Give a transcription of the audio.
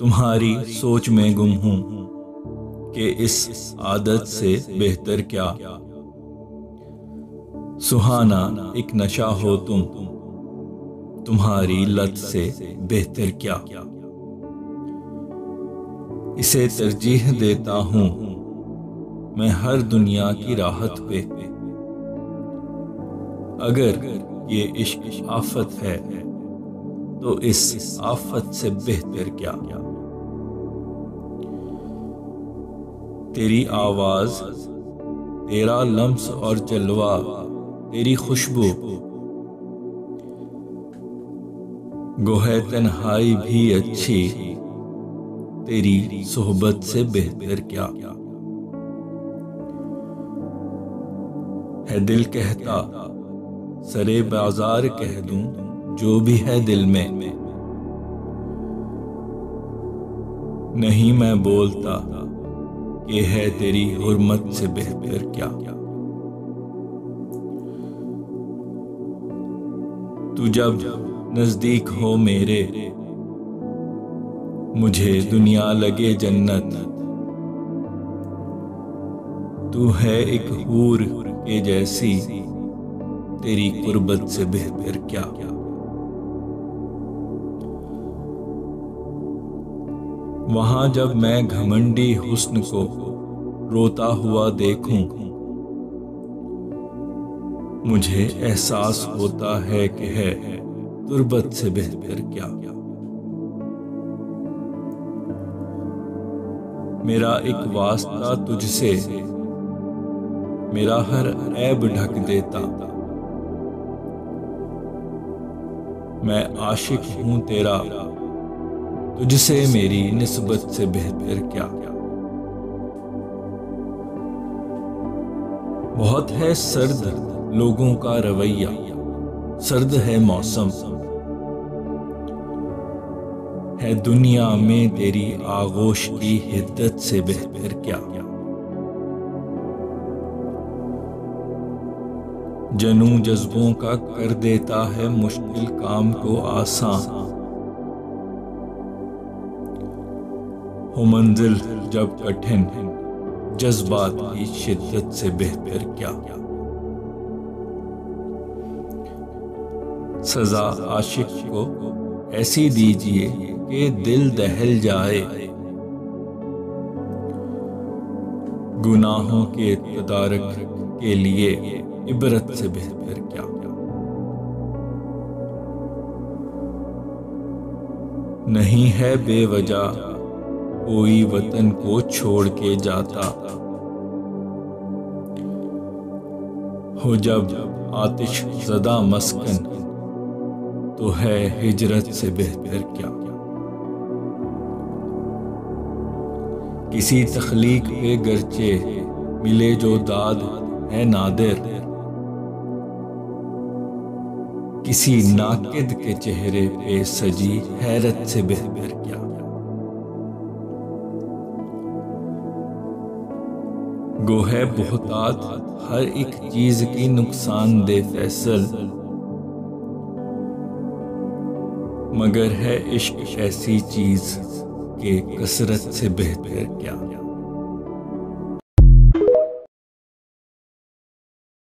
तुम्हारी सोच में गुम हूं कि इस आदत से बेहतर क्या। सुहाना एक नशा हो तुम, तुम्हारी लत से बेहतर क्या। इसे तरजीह देता हूं मैं हर दुनिया की राहत पे। अगर ये इश्क आफत है तो इस आफत से बेहतर क्या। तेरी आवाज, तेरा लम्स और जलवा, तेरी खुशबू, गोहे तन्हाई भी अच्छी, तेरी सोहबत से बेहतर क्या। है दिल कहता सरे बाजार कह दूं जो भी है दिल में, नहीं मैं बोलता कि है तेरी हुर्मत से बेहतर क्या। तू जब नजदीक हो मेरे, मुझे दुनिया लगे जन्नत। तू है एक हूर के जैसी, तेरी कुर्बत से बेहतर क्या। वहां जब मैं घमंडी हुस्न को रोता हुआ देखूं, मुझे एहसास होता है कि है तुर्बत से बेहतर क्या। मेरा एक वास्ता तुझसे मेरा हर ऐब ढक देता। मैं आशिक हूं तेरा, तुझसे मेरी निस्बत से बेहतर क्या। बहुत है सर्द लोगों का रवैया, सर्द है मौसम, है दुनिया में तेरी आगोश की हिद्दत से बेहतर क्या। जनू जज्बों का कर देता है मुश्किल काम को आसान, हो मंजिल जब कठिन जज्बात की शिद्दत से बेहतर क्या। सजा आशिक को ऐसी दीजिए कि दिल दहल जाए, गुनाहों के तदारक के लिए इबरत से बेहतर क्या। नहीं है बेवजह कोई वतन को छोड़ के जाता, हो जब आतिश ज़दा मस्कन तो है हिजरत से बेहतर क्या। किसी तख्लीक पे गरचे मिले जो दाद है नादिर, किसी नाकिद के चेहरे पे सजी हैरत से बेहतर क्या। गोहे बहुतात हर एक चीज की नुकसानदेह फैसल, मगर है इश्क ऐसी चीज के कसरत से बेहतर क्या।